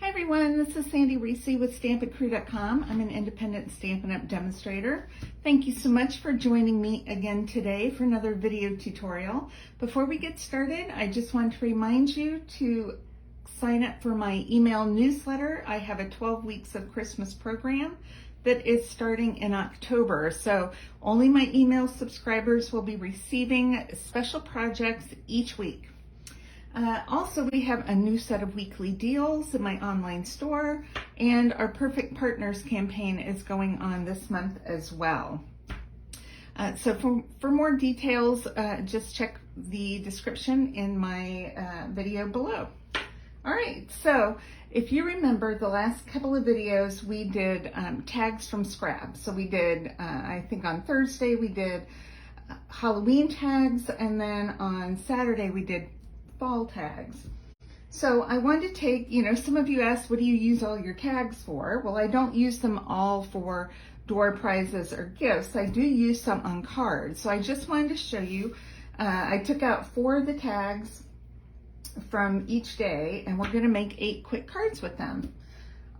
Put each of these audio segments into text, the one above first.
Hi everyone, this is Sandy Reese with StampItCrew.com. I'm an independent Stampin' Up! Demonstrator. Thank you so much for joining me again today for another video tutorial. Before we get started, I just want to remind you to sign up for my email newsletter. I have a 12 weeks of Christmas program that is starting in October. So only my email subscribers will be receiving special projects each week. Also, we have a new set of weekly deals in my online store, and our Perfect Partners campaign is going on this month as well. So for more details, just check the description in my video below. All right, so if you remember the last couple of videos, we did tags from scrap. So we did, I think on Thursday, we did Halloween tags, and then on Saturday, we did fall tags. So I wanted to take, some of you asked, what do you use all your tags for? Well, I don't use them all for door prizes or gifts. I do use some on cards. So I just wanted to show you, I took out 4 of the tags from each day, and we're gonna make 8 quick cards with them.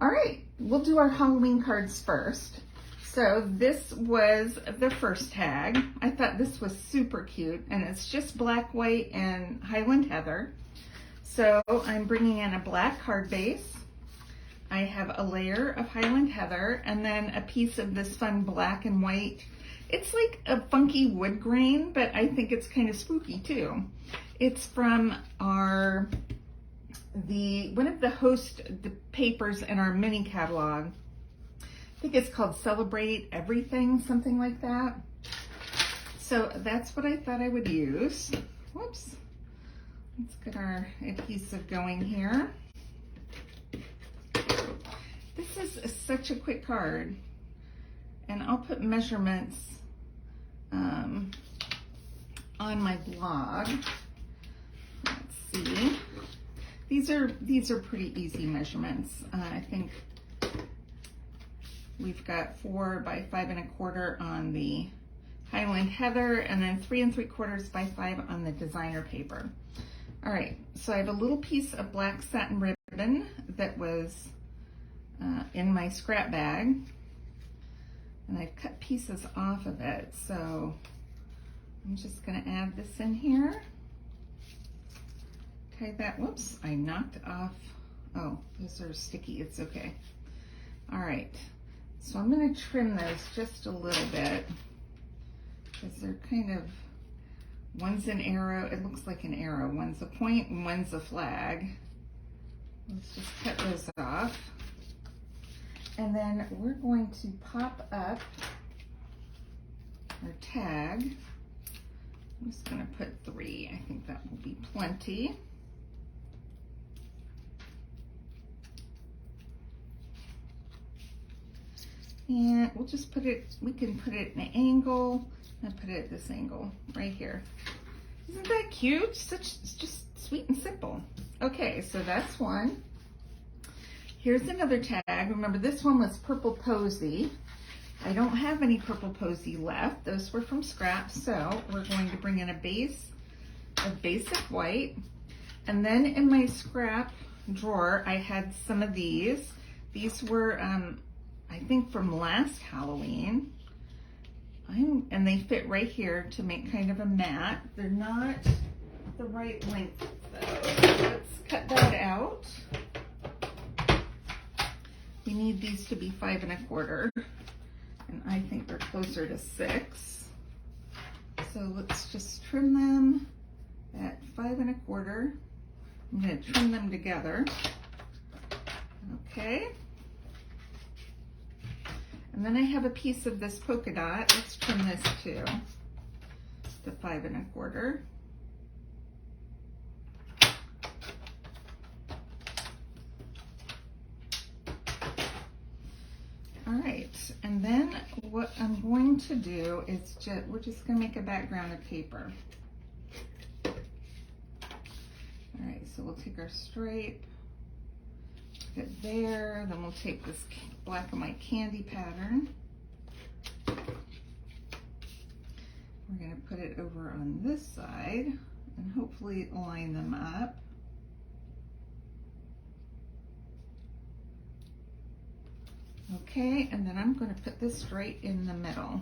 All right, we'll do our Halloween cards first. So this was the first tag. I thought this was super cute, and it's just black, white, and Highland Heather. So I'm bringing in a black card base. I have a layer of Highland Heather, and then a piece of this fun black and white. It's like a funky wood grain, but I think it's kind of spooky too. It's from one of the papers in our mini catalog. I think it's called Celebrate Everything, something like that. So that's what I thought I would use. Whoops. Let's get our adhesive going here. This is such a quick card, and I'll put measurements on my blog. Let's see. These are pretty easy measurements. I think we've got 4 by 5 1/4 on the Highland Heather, and then 3 3/4 by 5 on the designer paper. All right, so I have a little piece of black satin ribbon that was in my scrap bag, and I've cut pieces off of it. So I'm just gonna add this in here. Okay, whoops, I knocked off. Oh, those are sticky, it's okay. All right. So I'm going to trim those just a little bit because they're kind of, one's an arrow, it looks like an arrow, one's a point and one's a flag. Let's just cut those off. And then we're going to pop up our tag. I'm just going to put 3, I think that will be plenty. And we'll just put it, we can put it in an angle, and put it at this angle right here. Isn't that cute? It's just sweet and simple. Okay, so that's one. Here's another tag. Remember, this one was Purple Posy. I don't have any Purple Posy left. Those were from scrap, so we're going to bring in a base of basic white. And then in my scrap drawer, I had some of these. These were, I think from last Halloween, and they fit right here to make kind of a mat. They're not the right length though. Let's cut that out. We need these to be 5 1/4, and I think they're closer to 6. So let's just trim them at 5 1/4. I'm going to trim them together. Okay. And then I have a piece of this polka dot. Let's trim this too, to 5 1/4. All right, and then what I'm going to do is we're just gonna make a background of paper. All right, so we'll take our stripe, put it there, then we'll take this black and white candy pattern. We're going to put it over on this side and hopefully line them up. Okay, and then I'm going to put this right in the middle.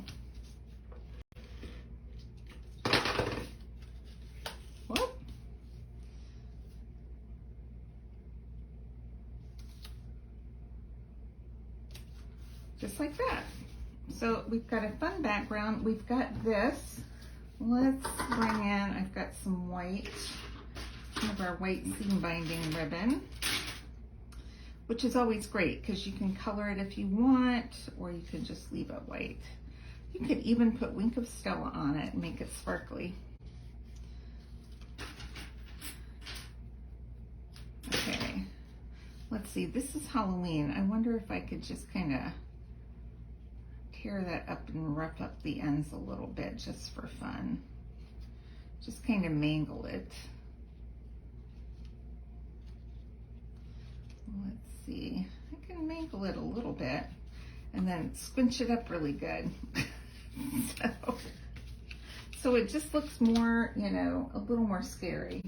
Whoop. Just like that. So we've got a fun background. We've got this. Let's bring in, I've got some white, some of our white seam binding ribbon, which is always great because you can color it if you want, or you can just leave it white. You could even put Wink of Stella on it and make it sparkly. Okay, let's see, this is Halloween. I wonder if I could just kind of tear that up and rough up the ends a little bit just for fun. Just kind of mangle it. Let's see, I can mangle it a little bit and then squinch it up really good. So it just looks more, you know, a little more scary.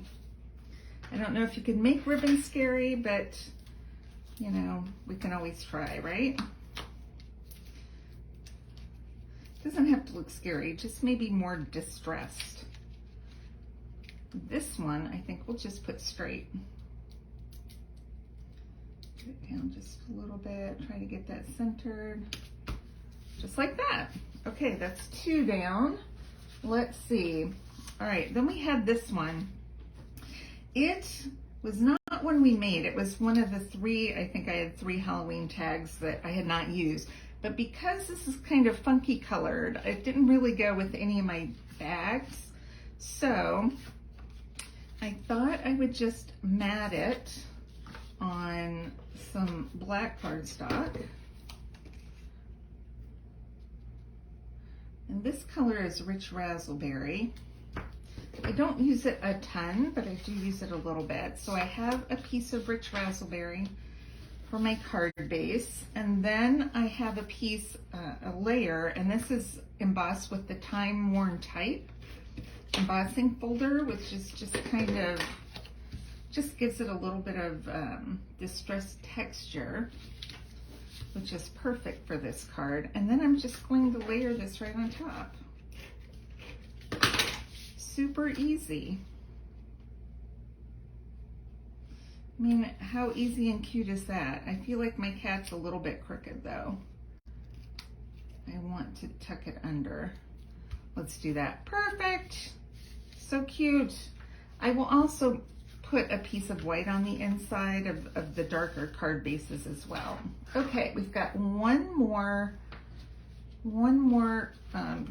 I don't know if you can make ribbon scary, but you know, we can always try, right? Doesn't have to look scary, just maybe more distressed. This one, I think we'll just put straight. Get it down just a little bit, try to get that centered. Just like that. Okay, that's 2 down. Let's see. All right, then we had this one. It was not one we made. It was one of the 3, I think I had 3 Halloween tags that I had not used. But because this is kind of funky colored, it didn't really go with any of my bags. So I thought I would just mat it on some black cardstock. And this color is Rich Razzleberry. I don't use it a ton, but I do use it a little bit. So I have a piece of Rich Razzleberry for my card base, and then I have a piece, a layer, and this is embossed with the Time Worn Type embossing folder, which is just kind of, just gives it a little bit of distressed texture, which is perfect for this card. And then I'm just going to layer this right on top. Super easy. I mean, how easy and cute is that? I feel like my cat's a little bit crooked though. I want to tuck it under. Let's do that. Perfect. So cute. I will also put a piece of white on the inside of the darker card bases as well. Okay, we've got one more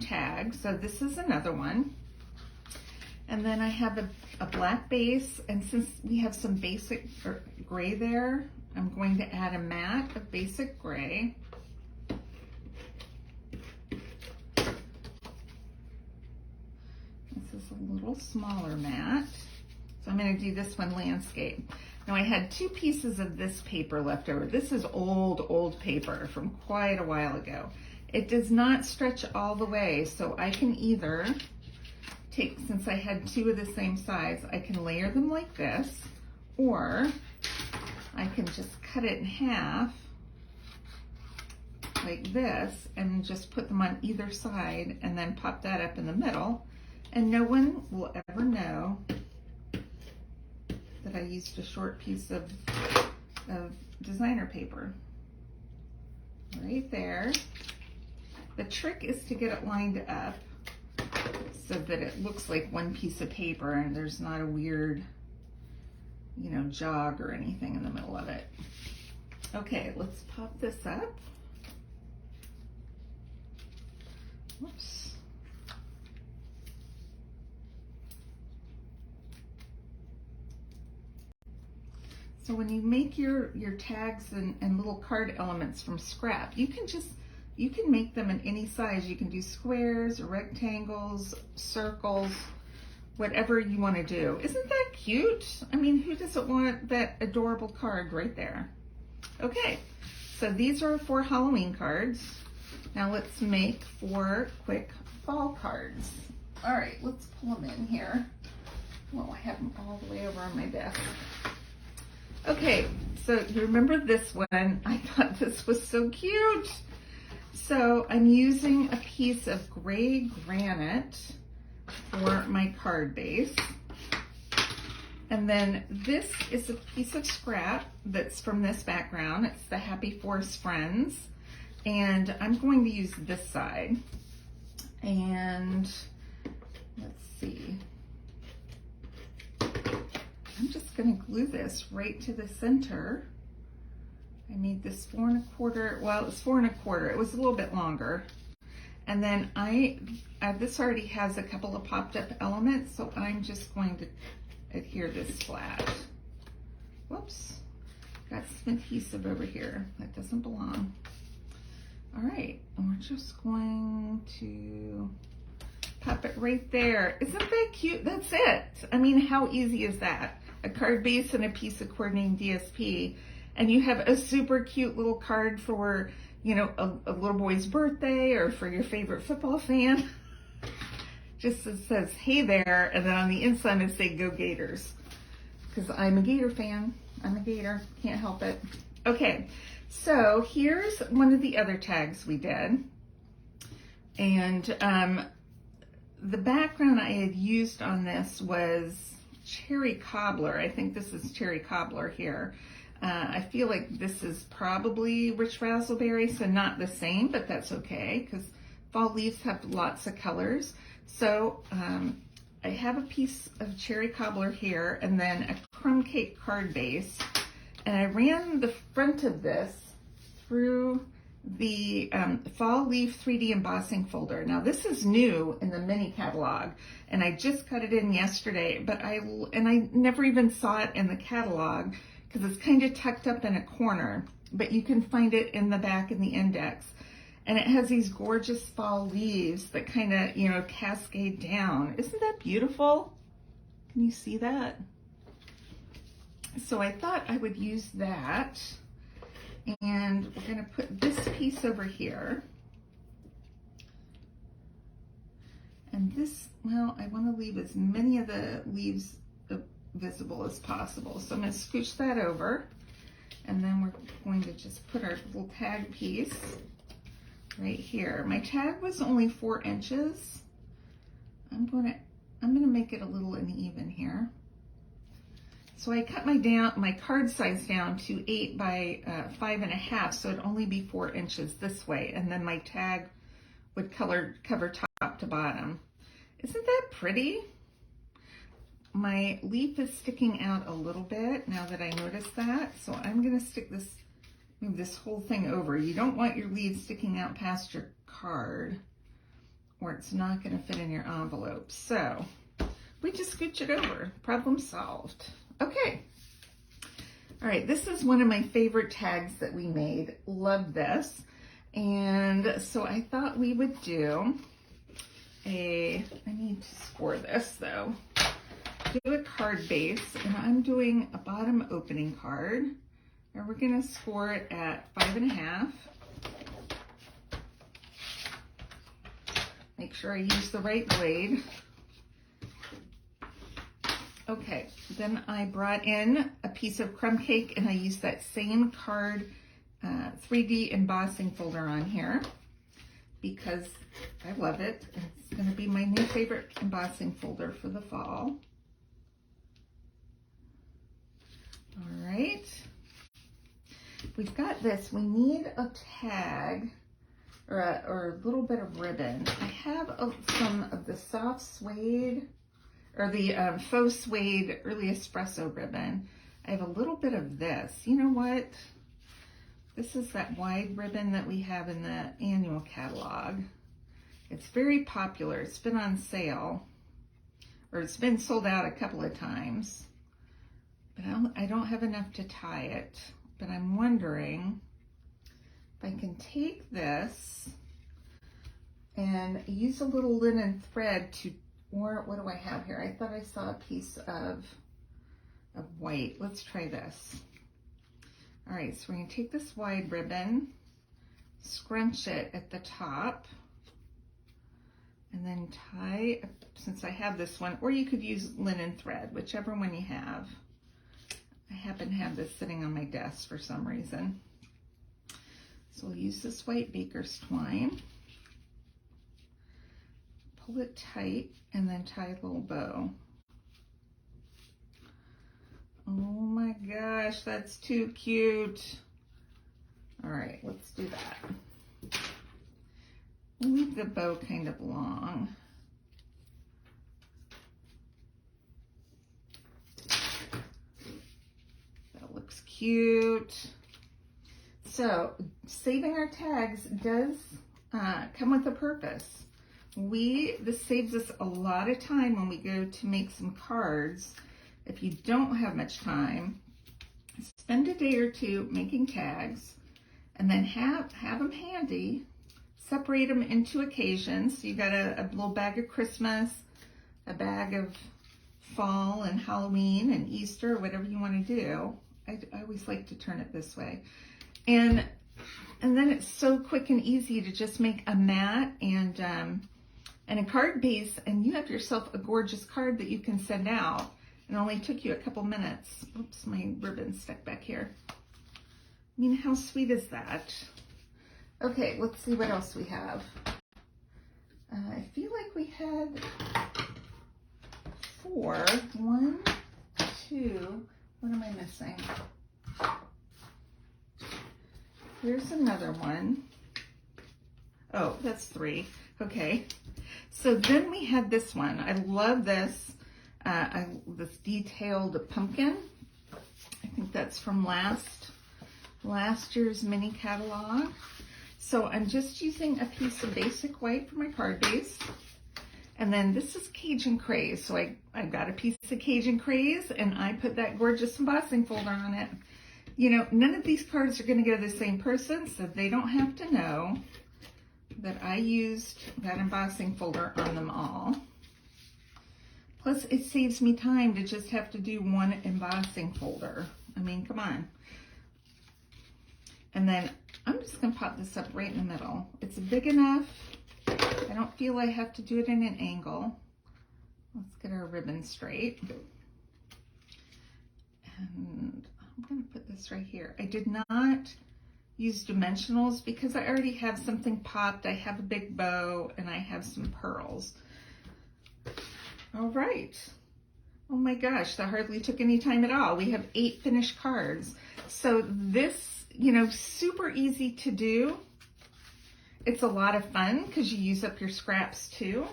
tag. So this is another one. And then I have a black base, and since we have some basic gray there, I'm going to add a mat of basic gray. This is a little smaller mat. So I'm going to do this one landscape. Now I had 2 pieces of this paper left over. This is old paper from quite a while ago. It does not stretch all the way, so I can either take, since I had 2 of the same size, I can layer them like this, or I can just cut it in half like this and just put them on either side and then pop that up in the middle, and no one will ever know that I used a short piece of designer paper. Right there. The trick is to get it lined up so that it looks like one piece of paper and there's not a weird, you know, jog or anything in the middle of it. Okay, let's pop this up. Whoops. So when you make your tags and little card elements from scrap, you can make them in any size. You can do squares, rectangles, circles, whatever you want to do. Isn't that cute? I mean, who doesn't want that adorable card right there? Okay, so these are 4 Halloween cards. Now let's make 4 quick fall cards. All right, let's pull them in here. Well, I have them all the way over on my desk. Okay, So you remember this one? I thought this was so cute. So I'm using a piece of gray granite for my card base. And then this is a piece of scrap that's from this background. It's the Happy Forest Friends. And I'm going to use this side. And let's see. I'm just going to glue this right to the center. I made this 4 1/4, well, it's 4 1/4. It was a little bit longer. And then this already has a couple of popped up elements, so I'm just going to adhere this flat. Whoops, got some adhesive over here that doesn't belong. All right, and we're just going to pop it right there. Isn't that cute? That's it. I mean, how easy is that? A card base and a piece of coordinating DSP, and you have a super cute little card for, you know, a little boy's birthday or for your favorite football fan. Just it says, hey there, and then on the inside it say, go Gators. Because I'm a Gator fan. I'm a Gator, can't help it. Okay, so here's one of the other tags we did. And the background I had used on this was Cherry Cobbler. I think this is Cherry Cobbler here. I feel like this is probably Rich Razzleberry, so not the same, but that's okay because fall leaves have lots of colors. So I have a piece of Cherry Cobbler here and then a crumb cake card base. And I ran the front of this through the Fall Leaf 3D embossing folder. Now this is new in the mini catalog and I just cut it in yesterday, but I never even saw it in the catalog because it's kind of tucked up in a corner, but you can find it in the back in the index. And it has these gorgeous fall leaves that kind of, you know, cascade down. Isn't that beautiful? Can you see that? So I thought I would use that. And we're going to put this piece over here. And this, well, I want to leave as many of the leaves visible as possible. So I'm going to scooch that over. And then we're going to just put our little tag piece right here. My tag was only 4 inches. I'm going to make it a little uneven here. So I cut my card size down to 8 by 5.5, so it'd only be 4 inches this way, and then my tag would cover top to bottom. Isn't that pretty? My leaf is sticking out a little bit now that I noticed that, so I'm gonna move this whole thing over. You don't want your leaves sticking out past your card or it's not gonna fit in your envelope. So we just scooch it over, problem solved. Okay. All right, this is one of my favorite tags that we made. Love this. And so I thought we would do I need to score this though. Do a card base, and I'm doing a bottom opening card. And we're gonna score it at 5.5. Make sure I use the right blade. Okay, then I brought in a piece of crumb cake and I used that same card 3D embossing folder on here because I love it. It's going to be my new favorite embossing folder for the fall. All right, we've got this. We need a tag or a little bit of ribbon. I have some of the soft suede or the faux suede early espresso ribbon. I have a little bit of this. You know what? This is that wide ribbon that we have in the annual catalog. It's very popular. It's been on sale, or it's been sold out a couple of times. But I don't have enough to tie it. But I'm wondering if I can take this and use a little linen thread to, or what do I have here? I thought I saw a piece of white. Let's try this. All right, so we're gonna take this wide ribbon, scrunch it at the top, and then tie, since I have this one, or you could use linen thread, whichever one you have. I happen to have this sitting on my desk for some reason. So we'll use this white baker's twine. Pull it tight and then tie a little bow. Oh my gosh, that's too cute. All right, let's do that. Leave the bow kind of long. That looks cute. So saving our tags does come with a purpose. This saves us a lot of time when we go to make some cards. If you don't have much time, spend a day or two making tags and then have them handy. Separate them into occasions. So you got a little bag of Christmas, a bag of fall and Halloween and Easter, whatever you want to do. I always like to turn it this way. And then it's so quick and easy to just make a mat and a card base, and you have yourself a gorgeous card that you can send out. It only took you a couple minutes. Oops, my ribbon stuck back here. I mean, how sweet is that? Okay, let's see what else we have. I feel like we had 4. 1, 2. What am I missing? Here's another one. Oh, that's 3. Okay. So then we had this one. I love this. This detailed pumpkin. I think that's from last year's mini catalog. So I'm just using a piece of basic white for my card base. And then this is Cajun Craze. So I've got a piece of Cajun Craze and I put that gorgeous embossing folder on it. You know, none of these cards are going to go to the same person, so they don't have to know that I used that embossing folder on them all. Plus, it saves me time to just have to do one embossing folder. I mean, come on. And then I'm just going to pop this up right in the middle. It's big enough. I don't feel I have to do it in an angle. Let's get our ribbon straight. And I'm going to put this right here. I did not use dimensionals because I already have something popped. I have a big bow and I have some pearls. All right. Oh my gosh, that hardly took any time at all. We have 8 finished cards. So this, you know, super easy to do. It's a lot of fun because you use up your scraps too.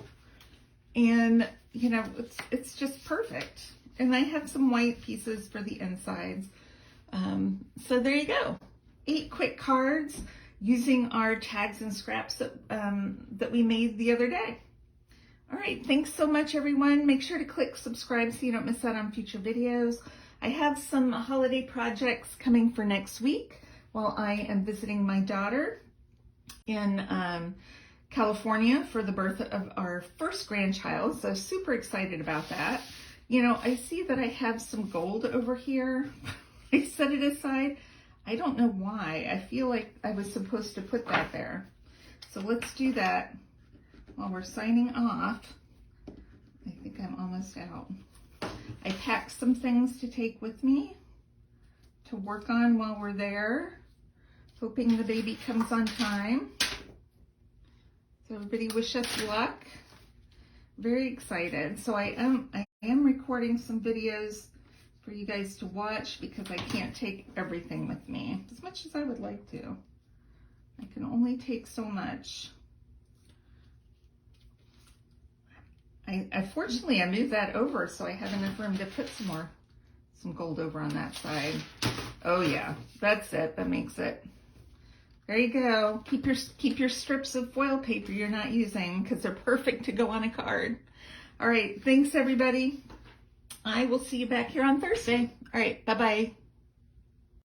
And, you know, it's just perfect. And I have some white pieces for the insides. So there you go. 8 quick cards using our tags and scraps that we made the other day. All right, thanks so much, everyone. Make sure to click subscribe so you don't miss out on future videos. I have some holiday projects coming for next week while I am visiting my daughter in California for the birth of our first grandchild. So super excited about that. You know, I see that I have some gold over here. I set it aside. I don't know why. I feel like I was supposed to put that there. So let's do that while we're signing off. I think I'm almost out. I packed some things to take with me to work on while we're there, hoping the baby comes on time. So everybody wish us luck. Very excited. So I am recording some videos for you guys to watch because I can't take everything with me as much as I would like to. I can only take so much. Fortunately, I moved that over so I have enough room to put some gold over on that side. Oh yeah, that's it. That makes it. There you go. Keep your strips of foil paper you're not using because they're perfect to go on a card. All right, thanks everybody. I will see you back here on Thursday. All right, bye-bye.